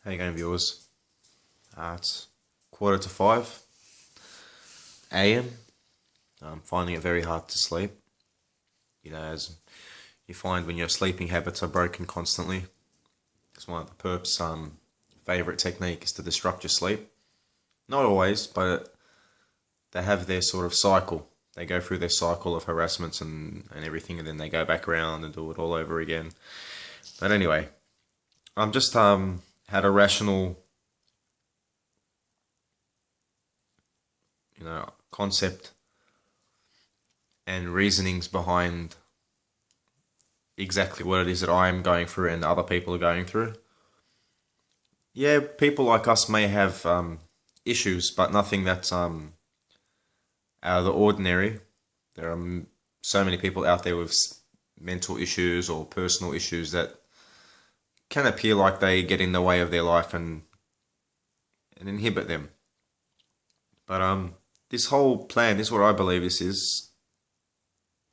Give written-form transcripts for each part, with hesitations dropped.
How you going, viewers? It's 4:45 a.m. I'm finding it very hard to sleep. As you find when your sleeping habits are broken constantly. It's one of the perp's favourite technique is to disrupt your sleep. Not always, but they have their sort of cycle. They go through their cycle of harassments and everything, and then they go back around and do it all over again. But anyway, I'm just had a rational, concept and reasonings behind exactly what it is that I am going through and other people are going through. Yeah, people like us may have issues, but nothing that's out of the ordinary. There are so many people out there with mental issues or personal issues that can appear like they get in the way of their life and inhibit them. But this whole plan, this is what I believe this is,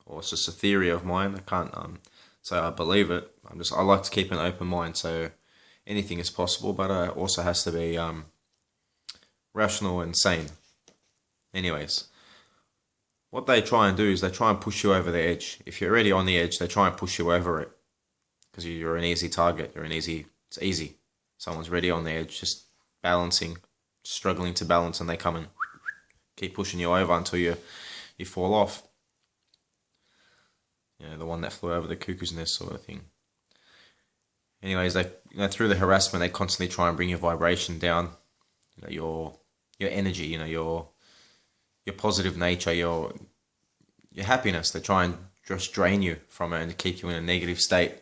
or it's just a theory of mine. I can't say I believe it. I like to keep an open mind, so anything is possible, but it also has to be rational and sane. Anyways, what they try and do is they try and push you over the edge. If you're already on the edge, they try and push you over it because you're an easy target. It's easy. Someone's already on the edge, just balancing, struggling to balance, and they come and keep pushing you over until you fall off. The one that flew over the cuckoo's nest sort of thing. Anyways, they through the harassment, they constantly try and bring your vibration down. Your energy, your positive nature, your happiness. They try and just drain you from it and keep you in a negative state.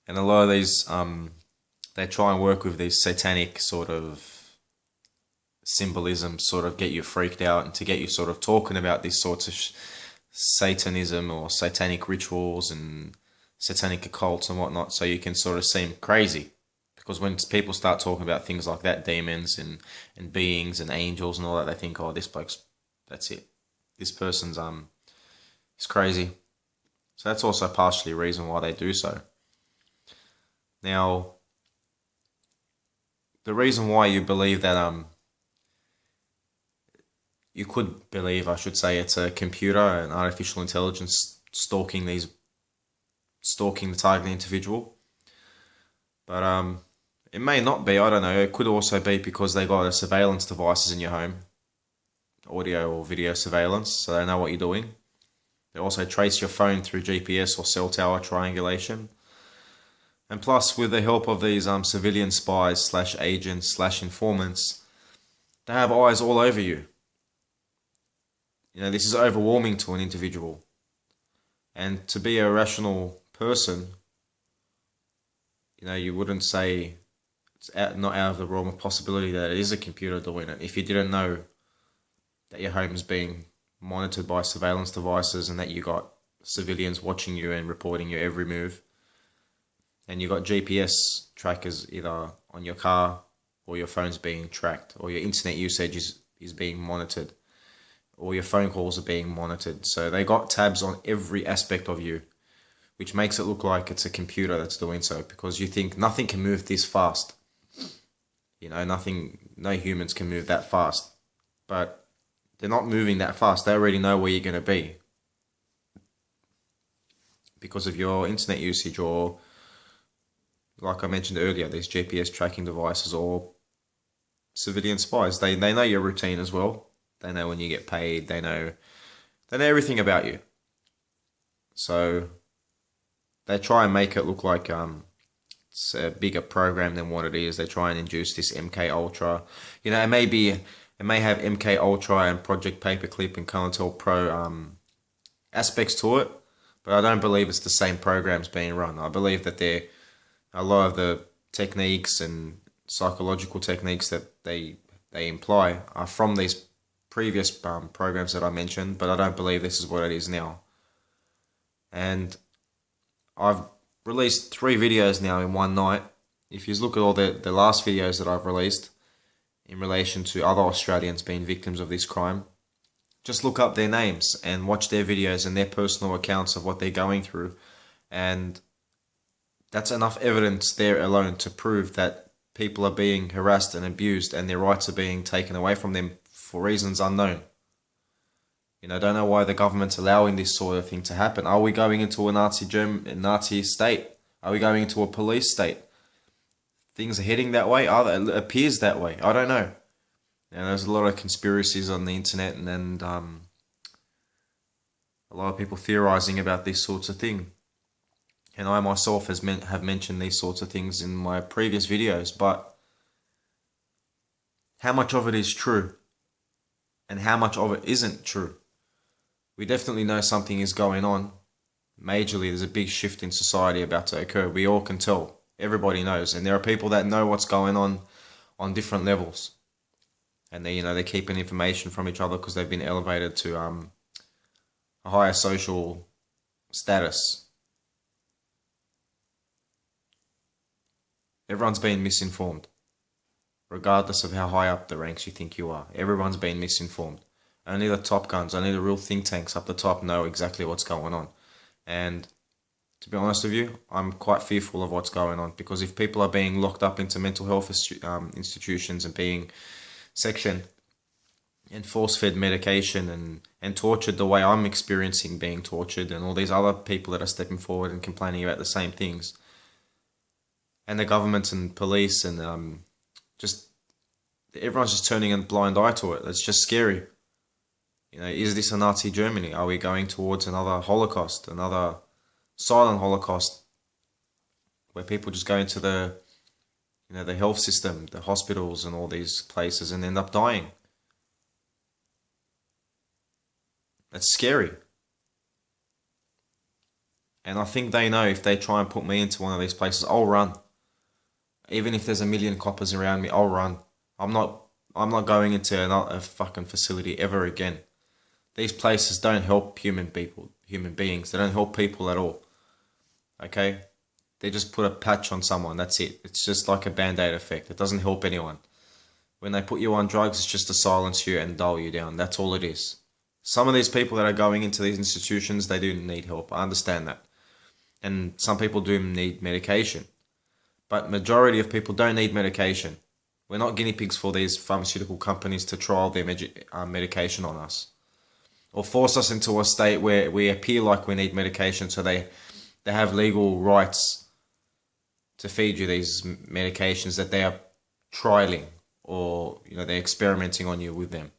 And a lot of these, they try and work with these satanic sort of symbolism, sort of get you freaked out and to get you sort of talking about these sorts of Satanism or satanic rituals and satanic occults and whatnot, so you can sort of seem crazy. Because when people start talking about things like that, demons and beings and angels and all that, they think, oh, this bloke's, that's it. This person's is crazy. So that's also partially a reason why they do so. Now, the reason why you believe that you could believe, I should say, it's a computer and artificial intelligence stalking the target individual. But it may not be, I don't know. It could also be because they got surveillance devices in your home, audio or video surveillance, so they know what you're doing. They also trace your phone through GPS or cell tower triangulation. And plus, with the help of these civilian spies / agents / informants, they have eyes all over you. This is overwhelming to an individual. And to be a rational person, you wouldn't say it's not out of the realm of possibility that it is a computer doing it. If you didn't know that your home is being monitored by surveillance devices and that you got civilians watching you and reporting your every move, and you got GPS trackers either on your car or your phone's being tracked, or your internet usage is being monitored, or your phone calls are being monitored. So they got tabs on every aspect of you, which makes it look like it's a computer that's doing so, because you think nothing can move this fast. No humans can move that fast. But they're not moving that fast. They already know where you're going to be because of your internet usage, or, like I mentioned earlier, these GPS tracking devices or civilian spies. They know your routine as well. They know when you get paid. They know everything about you. So they try and make it look like it's a bigger program than what it is. They try and induce this MK Ultra. It may have MK Ultra and Project Paperclip and COINTELPRO Pro aspects to it, but I don't believe it's the same programs being run. I believe that a lot of the techniques and psychological techniques that they imply are from these previous programs that I mentioned, but I don't believe this is what it is now. And I've released 3 videos now in one night. If you look at all the last videos that I've released in relation to other Australians being victims of this crime, just look up their names and watch their videos and their personal accounts of what they're going through. And That's enough evidence there alone to prove that people are being harassed and abused and their rights are being taken away from them for reasons unknown. I don't know why the government's allowing this sort of thing to happen. Are we going into a Nazi state? Are we going into a police state? Things are heading that way. It appears that way. I don't know. There's a lot of conspiracies on the internet and a lot of people theorizing about these sorts of things. And I myself have mentioned these sorts of things in my previous videos, but how much of it is true and how much of it isn't true? We definitely know something is going on. Majorly, there's a big shift in society about to occur. We all can tell. Everybody knows. And there are people that know what's going on different levels. And they're keeping information from each other because they've been elevated to a higher social status. Everyone's been misinformed. Regardless of how high up the ranks you think you are. Everyone's been misinformed. Only the top guns, only the real think tanks up the top know exactly what's going on. And to be honest with you, I'm quite fearful of what's going on. Because if people are being locked up into mental health institutions and being sectioned and force-fed medication and tortured the way I'm experiencing being tortured, and all these other people that are stepping forward and complaining about the same things, and the government and police and everyone's just turning a blind eye to it. It's just scary. Is this a Nazi Germany? Are we going towards another Holocaust, another silent Holocaust, where people just go into the health system, the hospitals and all these places and end up dying? That's scary. And I think they know if they try and put me into one of these places, I'll run. Even if there's a million coppers around me, I'll run. I'm not going into a fucking facility ever again. These places don't help human beings. They don't help people at all. Okay? They just put a patch on someone, that's it. It's just like a band-aid effect. It doesn't help anyone. When they put you on drugs, it's just to silence you and dull you down. That's all it is. Some of these people that are going into these institutions, they do need help. I understand that. And some people do need medication. But majority of people don't need medication. We're not guinea pigs for these pharmaceutical companies to trial their medication on us. Or force us into a state where we appear like we need medication so they have legal rights to feed you these medications that they are trialing or they're experimenting on you with them.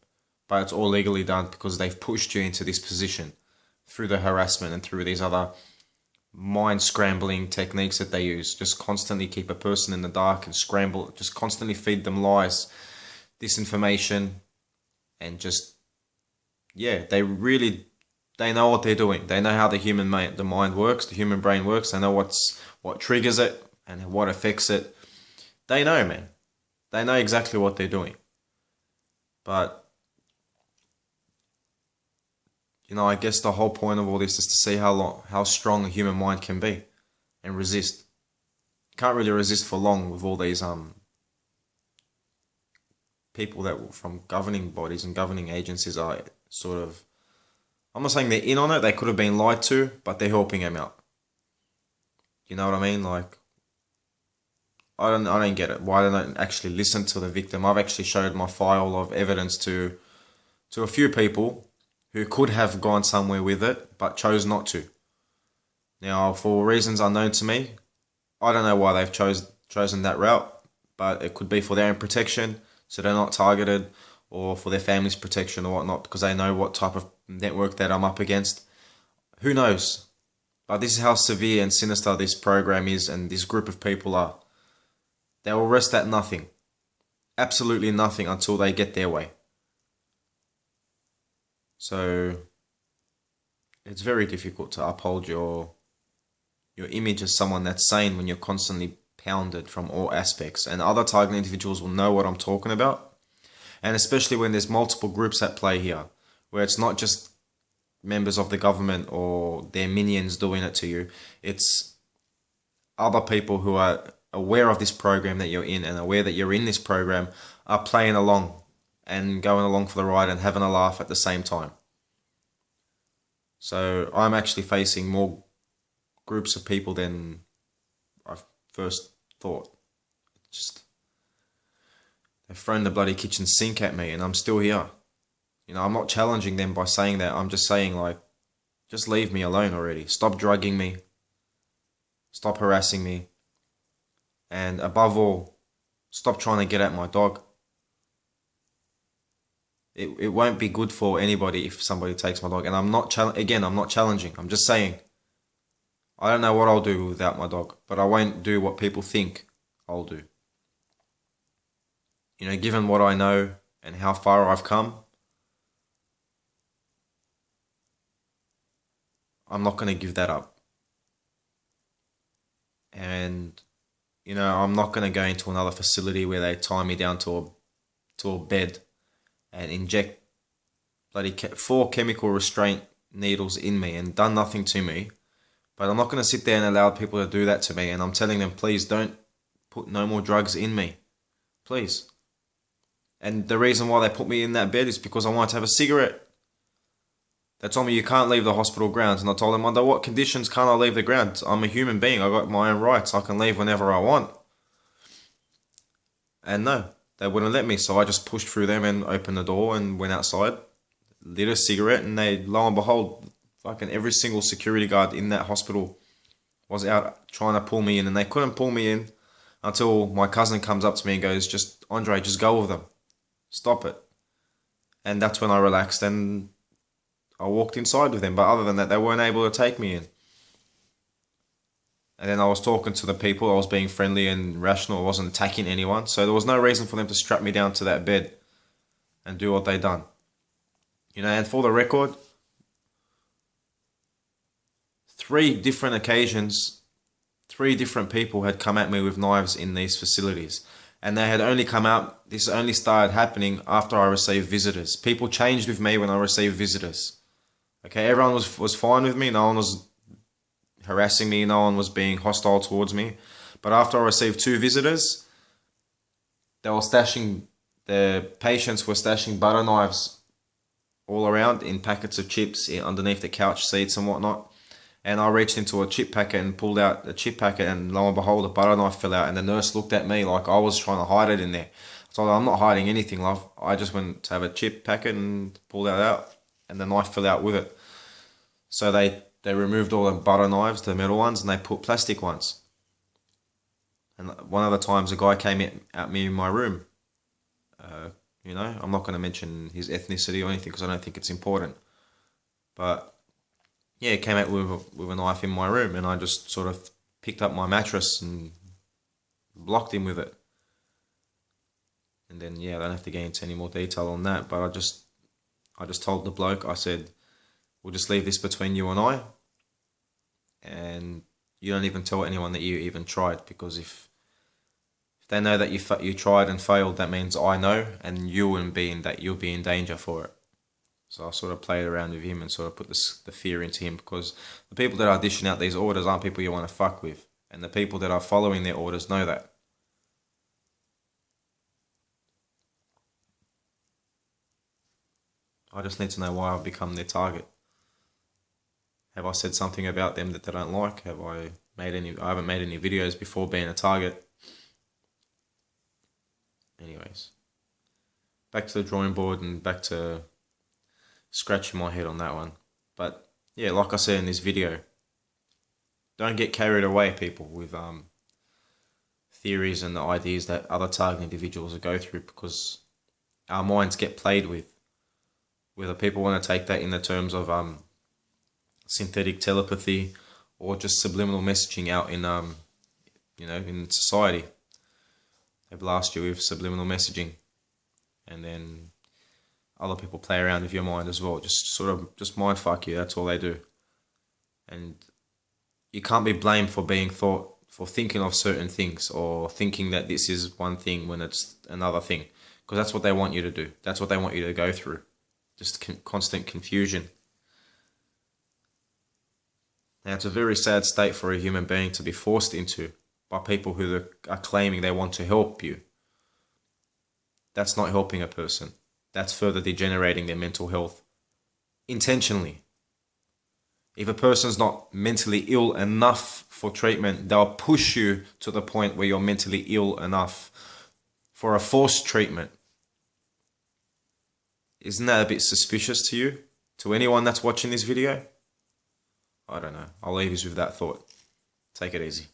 But it's all legally done because they've pushed you into this position through the harassment and through these other mind-scrambling techniques that they use. Just constantly keep a person in the dark and scramble, just constantly feed them lies, disinformation, and they know what they're doing. They know how the mind works, the human brain works. They know what triggers it and what affects it. They know, man. They know exactly what they're doing. But I guess the whole point of all this is to see how strong a human mind can be and resist. You can't really resist for long with all these people that from governing bodies and governing agencies are sort of, I'm not saying they're in on it, they could have been lied to, but they're helping them out. You know what I mean? Like, I don't get it. Why don't I actually listen to the victim? I've actually showed my file of evidence to a few people who could have gone somewhere with it, but chose not to. Now, for reasons unknown to me, I don't know why they've chosen that route, but it could be for their own protection, so they're not targeted, or for their family's protection or whatnot, because they know what type of network that I'm up against. Who knows? But this is how severe and sinister this program is, and this group of people are. They will rest at nothing. Absolutely nothing until they get their way. So it's very difficult to uphold your image as someone that's sane when you're constantly pounded from all aspects. And other targeted individuals will know what I'm talking about. And especially when there's multiple groups at play here, where it's not just members of the government or their minions doing it to you. It's other people who are aware of this program that you're in and aware that you're in this program are playing along and going along for the ride and having a laugh at the same time. So I'm actually facing more groups of people than I first thought. Just, they've thrown the bloody kitchen sink at me and I'm still here. You know, I'm not challenging them by saying that. I'm just saying, like, just leave me alone already. Stop drugging me. Stop harassing me. And above all, stop trying to get at my dog. It won't be good for anybody if somebody takes my dog. And I'm not challenging. I'm just saying, I don't know what I'll do without my dog, but I won't do what people think I'll do. You know, given what I know and how far I've come, I'm not going to give that up. And, you know, I'm not going to go into another facility where they tie me down to a bed and inject bloody 4 chemical restraint needles in me and done nothing to me. But I'm not going to sit there and allow people to do that to me. And I'm telling them, please don't put no more drugs in me. Please. And the reason why they put me in that bed is because I wanted to have a cigarette. They told me you can't leave the hospital grounds. And I told them, under what conditions can't I leave the grounds? I'm a human being. I got my own rights. I can leave whenever I want. And no, they wouldn't let me. So I just pushed through them and opened the door and went outside, lit a cigarette, and they, lo and behold, fucking every single security guard in that hospital was out trying to pull me in. And they couldn't pull me in until my cousin comes up to me and goes, just, Andre, just go with them. Stop it. And that's when I relaxed and I walked inside with them. But other than that, they weren't able to take me in. And then I was talking to the people. I was being friendly and rational. I wasn't attacking anyone. So there was no reason for them to strap me down to that bed and do what they done. You know, and for the record, 3 different occasions, 3 different people had come at me with knives in these facilities. And they had only come out, this only started happening after I received visitors. People changed with me when I received visitors. Okay, everyone was fine with me. No one was harassing me. No one was being hostile towards me. But after I received 2 visitors, the patients were stashing butter knives all around in packets of chips underneath the couch seats and whatnot. And I reached into a chip packet and pulled out a chip packet, and lo and behold, a butter knife fell out. And the nurse looked at me like I was trying to hide it in there. I told her, I'm not hiding anything, love. I just went to have a chip packet and pulled that out, and the knife fell out with it. So they removed all the butter knives, the metal ones, and they put plastic ones. And one of the times, a guy came at me in my room. You know, I'm not going to mention his ethnicity or anything because I don't think it's important. But yeah, he came out with a knife in my room, and I just sort of picked up my mattress and blocked him with it. And then, yeah, I don't have to get into any more detail on that, but I just told the bloke, I said, we'll just leave this between you and I, and you don't even tell anyone that you even tried, because if they know that you tried and failed, that means I know, and you'll be in danger for it. So I sort of played around with him and sort of put the fear into him, because the people that are dishing out these orders aren't people you want to fuck with. And the people that are following their orders know that. I just need to know why I've become their target. Have I said something about them that they don't like? I haven't made any videos before being a target. Anyways. Back to the drawing board and back to scratching my head on that one. But yeah, like I said in this video, don't get carried away, people, with theories and the ideas that other target individuals go through, because our minds get played with. Whether people want to take that in the terms of synthetic telepathy or just subliminal messaging out in in society. They blast you with subliminal messaging, and then other people play around with your mind as well. Just mind fuck you. That's all they do. And you can't be blamed for thinking of certain things, or thinking that this is one thing when it's another thing, because that's what they want you to do. That's what they want you to go through. Just constant confusion. Now, it's a very sad state for a human being to be forced into by people who are claiming they want to help you. That's not helping a person. That's further degenerating their mental health. Intentionally. If a person's not mentally ill enough for treatment, they'll push you to the point where you're mentally ill enough for a forced treatment. Isn't that a bit suspicious to you? To anyone that's watching this video? I don't know. I'll leave you with that thought. Take it easy.